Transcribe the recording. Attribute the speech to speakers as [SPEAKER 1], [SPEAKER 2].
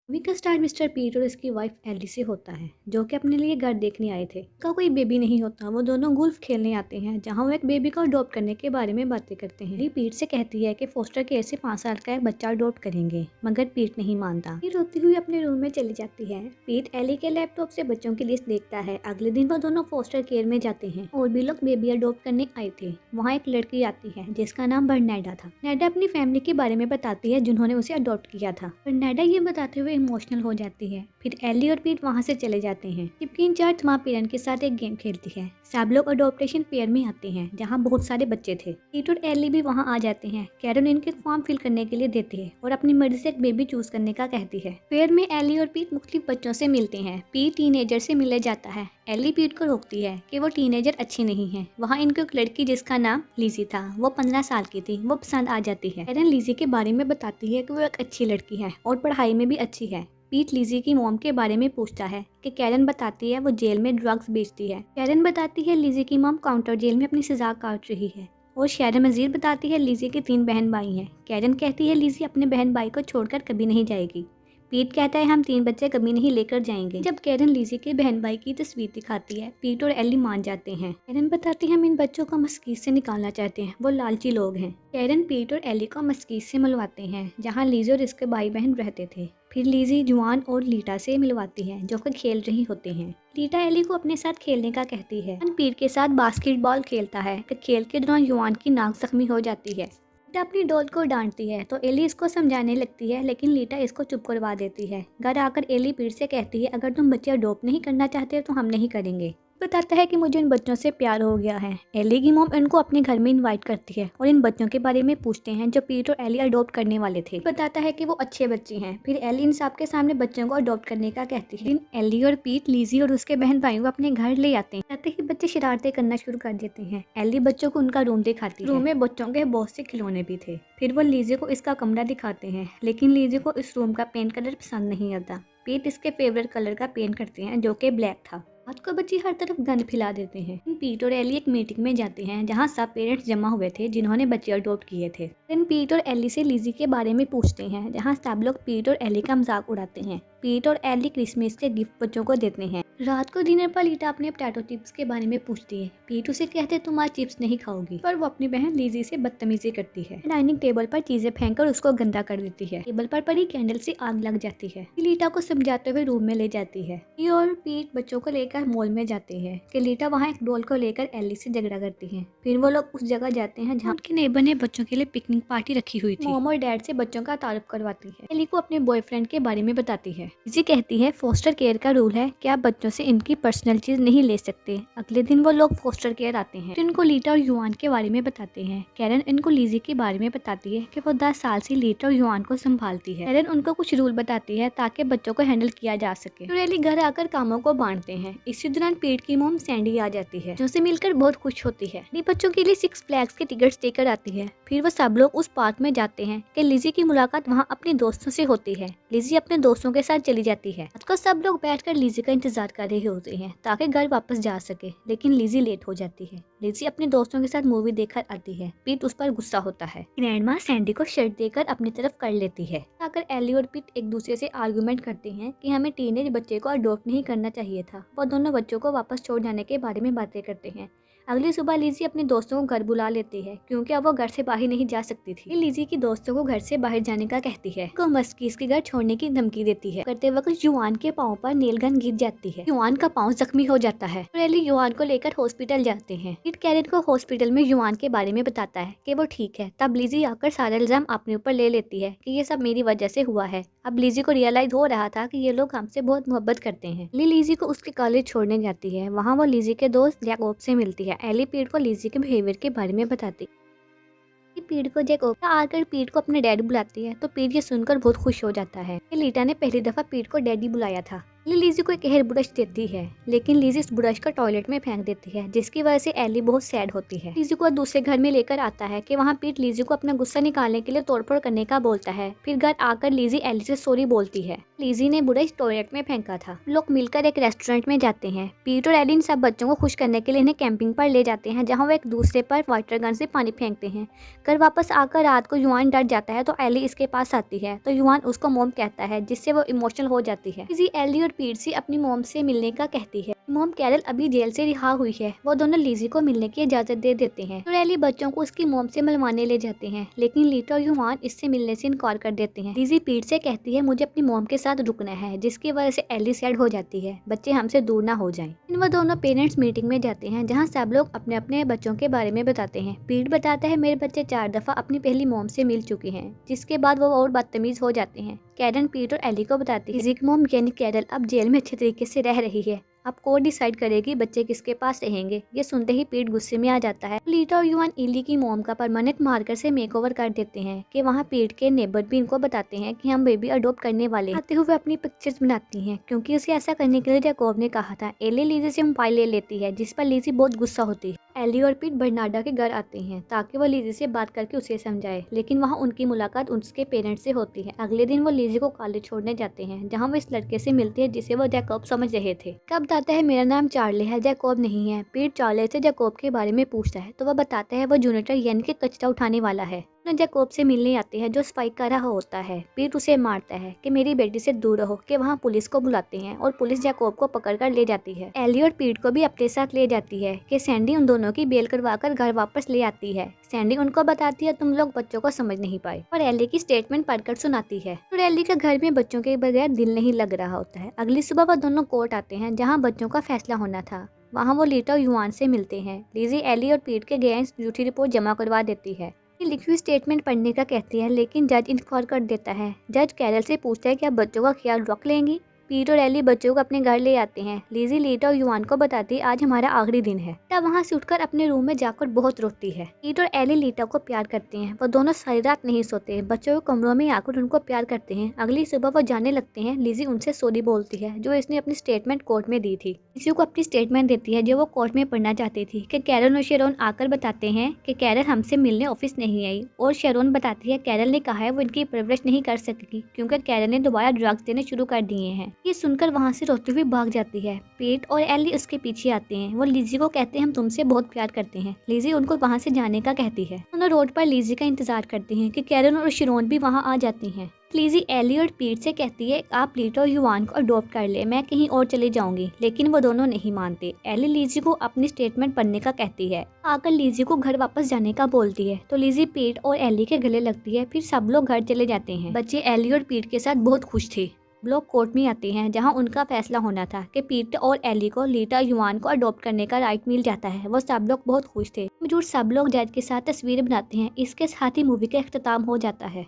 [SPEAKER 1] Movie का star mister पीट और उसकी वाइफ एली से होता है, जो कि अपने लिए घर देखने आए थे। उनका कोई बेबी नहीं होता। वो दोनों गोल्फ खेलने आते हैं, जहां वो एक बेबी को अडॉप्ट करने के बारे में बातें करते हैं। एली पीट से कहती है कि फोस्टर केयर से 5 साल का एक बच्चा अडॉप्ट करेंगे, मगर पीट नहीं मानता। पीट रोती हुई अपने रूम में चली जाती है। पीट एली के लैपटॉप से बच्चों की लिस्ट देखता है। अगले दिन वो दोनों फोस्टर केयर में जाते हैं और भी लोग बेबी अडॉप्ट करने आए थे। वहाँ एक लड़की आती है जिसका नाम बर्नाडा था। नेडा अपनी फैमिली के बारे में बताती है जिन्होंने उसे अडॉप्ट किया था। बर्नाडा ये बताते हुए इमोशनल हो जाती है। फिर एली और पीट वहाँ से चले जाते हैं, जबकि इंचार्ज माँ पेरेंट के साथ एक गेम खेलती है। सब लोग अडॉप्टेशन पेयर में आते हैं, जहाँ बहुत सारे बच्चे थे। पीट और एली भी वहाँ आ जाते हैं। कैरन इनके फॉर्म फिल करने के लिए देती है और अपनी मर्जी से एक बेबी चूज करने का कहती है। पेयर में एली और पीट मुख्तलिफ बच्चों से मिलते हैं। पीट टीनेजर से मिले जाता है। एली पीट को रोकती है कि वो टीनेजर अच्छी नहीं है। वहाँ इनको एक लड़की जिसका नाम लिजी था, वो 15 साल की थी, वो पसंद आ जाती है। कैरन लिजी के बारे में बताती है कि वो एक अच्छी लड़की है और पढ़ाई में भी अच्छी है। पीट लिजी की मॉम के बारे में पूछता है कि कैरन बताती है वो जेल में ड्रग्स बेचती है। कैरन बताती है लिजी की मॉम काउंटर जेल में अपनी सजा काट रही है। और शैरन मजीद बताती है लिजी के 3 बहन भाई हैं। कैरन कहती है लिजी अपने बहन भाई को छोड़कर कभी नहीं जाएगी। पीट कहता है हम 3 बच्चे कभी नहीं लेकर जाएंगे। जब कैरन लिजी के बहन भाई की तस्वीर दिखाती है, पीट और एली मान जाते हैं। कैरन बताती है हम इन बच्चों को मस्कीत से निकालना चाहते हैं, वो लालची लोग हैं। कैरन पीट और एली को मस्कीत से मिलवाते हैं, जहाँ लिजी और इसके भाई बहन रहते थे। फिर लिजी जुआन और लीटा से मिलवाती है, जो कि खेल रही होते हैं। लीटा एली को अपने साथ खेलने का कहती है। पीट के साथ बास्केटबॉल खेलता है कि खेल के दौरान जुआन की नाक जख्मी हो जाती है। लीटा अपनी डॉल को डांटती है तो एली इसको समझाने लगती है, लेकिन लीटा इसको चुप करवा देती है। घर आकर एली पीट से कहती है अगर तुम बच्चे अडॉप्ट नहीं करना चाहते तो हम नहीं करेंगे। बताता है कि मुझे इन बच्चों से प्यार हो गया है। एली की मॉम इनको अपने घर में इनवाइट करती है और इन बच्चों के बारे में पूछते हैं जो पीट और एली अडॉप्ट करने वाले थे। बताता है कि वो अच्छे बच्चे हैं। फिर एली इन सबके सामने बच्चों को अडॉप्ट करने का कहती है। एली और पीट लिजी और उसके बहन भाइयों को अपने घर ले आते हैं। कहते ही बच्चे शरारतें करना शुरू कर देते हैं। एली बच्चों को उनका रूम दिखाती है। रूम में बच्चों के बहुत से खिलौने भी थे। फिर वो लिजी को इसका कमरा दिखाते हैं, लेकिन लिजी को इस रूम का पेंट कलर पसंद नहीं आता। पीट इसके फेवरेट कलर का पेंट करते हैं, जो कि ब्लैक था। रात को बच्चे हर तरफ गंद फैला देते हैं। पीट और एली एक मीटिंग में जाते हैं, जहां सब पेरेंट्स जमा हुए थे जिन्होंने बच्चे अडॉप्ट किए थे। फिर पीट और एली से लिजी के बारे में पूछते हैं, जहां सब लोग पीट और एली का मजाक उड़ाते हैं। पीट और एली क्रिसमस के गिफ्ट बच्चों को देते हैं। रात को डिनर पर लीटा अपने पोटैटो चिप्स के बारे में पूछती है। पीट उसे कहते तुम आज चिप्स नहीं खाओगी, पर वो अपनी बहन लिजी से बदतमीजी करती है। डाइनिंग टेबल पर चीजें फेंककर उसको गंदा कर देती है। टेबल पर पड़ी कैंडल से आग लग जाती है। लीटा को समझाते हुए रूम में ले जाती है। ये और पीट बच्चों को लेकर मॉल में जाते हैं कि लीटा वहाँ एक डॉल को लेकर एली से झगड़ा करती है। फिर वो लोग उस जगह जाते हैं जहाँ उनके नेबर ने बच्चों के लिए पिकनिक पार्टी रखी हुई थी। मॉम और डैड से बच्चों का तारुफ करवाती है। एली को अपने बॉयफ्रेंड के बारे में बताती है। लिजी कहती है फोस्टर केयर का रूल है कि आप बच्चों से इनकी पर्सनल चीज नहीं ले सकते। अगले दिन वो लोग फोस्टर केयर आते हैं। इनको लीटा और युआन के बारे में बताते हैं। कैरन इनको लिजी के बारे में बताती है कि वो 10 साल से लीटा और युआन को संभालती है। कैरन उनको कुछ रूल बताती है ताकि बच्चों को हैंडल किया जा सके। फिर एली घर आकर कामों को बांटते हैं। इसी दौरान पीट की मोम सैंडी आ जाती है, जो से मिलकर बहुत खुश होती है। बच्चों के लिए 6 फ्लैग्स के टिकट्स देकर आती है। फिर वो सब लोग उस पार्क में जाते हैं कि लिजी की मुलाकात वहाँ अपने दोस्तों से होती है। लिजी अपने दोस्तों के साथ चली जाती है। रात को सब लोग बैठकर लिजी का इंतजार कर रहे होते हैं ताकि घर वापस जा सके, लेकिन लिजी लेट हो जाती है। लिजी अपने दोस्तों के साथ मूवी देखकर आती है। पीट उस पर गुस्सा होता है। ग्रैंडमा सैंडी को शर्ट देकर अपनी तरफ कर लेती है। आकर एली और पीट एक दूसरे से आर्गुमेंट करते हैं कि हमें टीनेज बच्चे को अडॉप्ट नहीं करना चाहिए था। वो दोनों बच्चों को वापस छोड़ जाने के बारे में बातें करते हैं। अगली सुबह लिजी अपने दोस्तों को घर बुला लेती है, क्योंकि अब वो घर से बाहर नहीं जा सकती थी। लिजी की दोस्तों को घर से बाहर जाने का कहती है। को मस्कीस के घर छोड़ने की धमकी देती है। करते वक्त युआन के पाँव पर नेल गन गिर जाती है। युआन का पाँव जख्मी हो जाता है। एली युआन को लेकर हॉस्पिटल जाते हैं। किड कैरन को हॉस्पिटल में युआन के बारे में बताता है कि वो ठीक है। तब लिजी आकर सारा इल्जाम अपने ऊपर ले लेती है कि ये सब मेरी वजह से हुआ है। अब लिजी को रियलाइज हो रहा था कि ये लोग हमसे बहुत मोहब्बत करते हैं। लिजी को उसके कॉलेज छोड़ने जाती है। वहाँ वो लिजी के दोस्त जैकब से मिलती है। एली पीट को लिजी के बिहेवियर के बारे में बताती है। पीट को जैकब आकर पीट को अपने डैडी बुलाती है, तो पीट ये सुनकर बहुत खुश हो जाता है कि लीटा ने पहली दफा पीट को डैडी बुलाया था। एली लीजी को एक हेयर ब्रश देती है, लेकिन लीजी उस ब्रश को टॉयलेट में फेंक देती है, जिसकी वजह से एली बहुत सैड होती है। लीजी को दूसरे घर में लेकर आता है कि वहाँ पीट लीजी को अपना गुस्सा निकालने के लिए तोड़फोड़ करने का बोलता है। फिर घर आकर लीजी एली से सॉरी बोलती है। लीजी ने ब्रश टॉयलेट में फेंका था। लोग मिलकर एक रेस्टोरेंट में जाते हैं। पीट और एली इन सब बच्चों को खुश करने के लिए इन्हें कैंपिंग पर ले जाते हैं, जहाँ वो एक दूसरे पर वाटर गन से पानी फेंकते हैं। घर वापस आकर रात को युआन डर जाता है तो एली इसके पास आती है, तो युआन उसको मोम कहता है, जिससे वो इमोशनल हो जाती है। लीजी एली और पीट से अपनी मोम से मिलने का कहती है। मोम कैरल अभी जेल से रिहा हुई है, वो दोनों लीजी को मिलने की इजाजत दे देते हैं। तो एली बच्चों को उसकी मोम से मिलवाने ले जाते हैं, लेकिन लीटा और युआन इससे मिलने से इनकार कर देते हैं। लीजी पीट से कहती है मुझे अपनी मोम के साथ रुकना है, जिसकी वजह से एली सैड हो जाती है, बच्चे हमसे दूर ना हो जाएं। वो दोनों पेरेंट्स मीटिंग में जाते हैं, जहाँ सब लोग अपने अपने बच्चों के बारे में बताते हैं। पीट बताता है मेरे बच्चे 4 दफा अपनी पहली मोम से मिल चुके हैं, जिसके बाद वो और बदतमीज हो जाते हैं। कैरन पीट और एली को बताती है लीजी की मोम यानी कैरल अब जेल में अच्छे तरीके से रह रही है। अब कोर्ट डिसाइड करेगी बच्चे किसके पास रहेंगे। ये सुनते ही पीट गुस्से में आ जाता है। लीटा और युआन इली की मोम का परमानेंट मार्कर से मेकओवर कर देते हैं कि वहाँ पीट के नेबर भी इनको बताते हैं कि हम बेबी अडॉप्ट करने वाले हैं। आते हुए अपनी पिक्चर्स बनाती हैं, क्योंकि उसे ऐसा करने के लिए जैकब ने कहा था। एली लीजी से मोबाइल ले लेती है, जिस पर लीजी बहुत गुस्सा होती है। एली और पीट बर्नाडा के घर आते हैं ताकि वो लीजी से बात करके उसे समझाए, लेकिन वहाँ उनकी मुलाकात उसके पेरेंट्स से होती है। अगले दिन वो लीजी को कॉलेज छोड़ने जाते हैं, जहाँ वो इस लड़के से मिलती है जिसे वो जैकब समझ रहे थे। कब बताता है मेरा नाम चार्ली है, जैकब नहीं है। पीट चार्ली से जैकब के बारे में पूछता है तो वह बताता है वो जूनिटर यानी कि कचरा उठाने वाला है। जैकब से मिलने आते हैं जो स्पाइक कर रहा होता है। पीट उसे मारता है कि मेरी बेटी से दूर रहो, कि वहाँ पुलिस को बुलाते हैं और पुलिस जैकब को पकड़कर ले जाती है। एली और पीट को भी अपने साथ ले जाती है कि सैंडी उन दोनों की बेल करवाकर घर वापस ले आती है। सैंडी उनको बताती है तुम लोग बच्चों को समझ नहीं पाए, और एली की स्टेटमेंट पढ़कर सुनाती है। और एली का घर में बच्चों के बगैर दिल नहीं लग रहा होता है। अगली सुबह वह दोनों कोर्ट आते हैं, जहाँ बच्चों का फैसला होना था। वहाँ वो लीटा और युआन से मिलते हैं। लीजी एली और पीट के अगेंस्ट झूठी रिपोर्ट जमा करवा देती है। लिखी हुई स्टेटमेंट पढ़ने का कहती है, लेकिन जज इनकार कर देता है। जज कैरल से पूछता है कि आप बच्चों का ख्याल रख लेंगी। पीट और एली बच्चों को अपने घर ले आते हैं। लीजी लीटा और युआन को बताती है आज हमारा आखिरी दिन है। लीटा वहाँ से उठकर अपने रूम में जाकर बहुत रोती है। पीट और एली लीटा को प्यार करते हैं। वो दोनों सारी रात नहीं सोते, बच्चों के कमरों में आकर उनको प्यार करते हैं। अगली सुबह वो जाने लगते हैं। लीजी उनसे सॉरी बोलती है जो इसने अपनी स्टेटमेंट कोर्ट में दी थी। लीजी को अपनी स्टेटमेंट देती है जो वो कोर्ट में पढ़ना चाहती थी कि कैरल और शेरोन आकर बताते हैं कि कैरल हमसे मिलने ऑफिस नहीं आई, और शेरोन बताती है कैरल ने कहा है वो इनकी परवरिश नहीं कर सकेगी क्योंकि कैरल ने दोबारा ड्रग्स देने शुरू कर दिए हैं। ये सुनकर वहाँ से रोती हुई भाग जाती है। पीट और एली उसके पीछे आते हैं। वो लीजी को कहते हैं हम तुमसे बहुत प्यार करते हैं। लीजी उनको वहाँ से जाने का कहती है। दोनों रोड पर लीजी का इंतजार करते हैं कि कैरल और शेरोन भी वहाँ आ जाती हैं। लीजी एली और पीट से कहती है आप लीटा और युआन को अडॉप्ट कर ले, मैं कहीं और चले जाऊंगी, लेकिन वो दोनों नहीं मानते। एली लीजी को अपनी स्टेटमेंट पढ़ने का कहती है। आकर लीजी को घर वापस जाने का बोलती है, तो लीजी पीट और एली के गले लगती है। फिर सब लोग घर चले जाते हैं। बच्चे एली और पीट के साथ बहुत खुश थे। लोग कोर्ट में आते हैं, जहां उनका फैसला होना था कि पीट और एली को लीटा युआन को अडॉप्ट करने का राइट मिल जाता है। वो सब लोग बहुत खुश थे। मौजूद सब लोग जज के साथ तस्वीरें बनाते हैं। इसके साथ ही मूवी का इख्तिताम हो जाता है।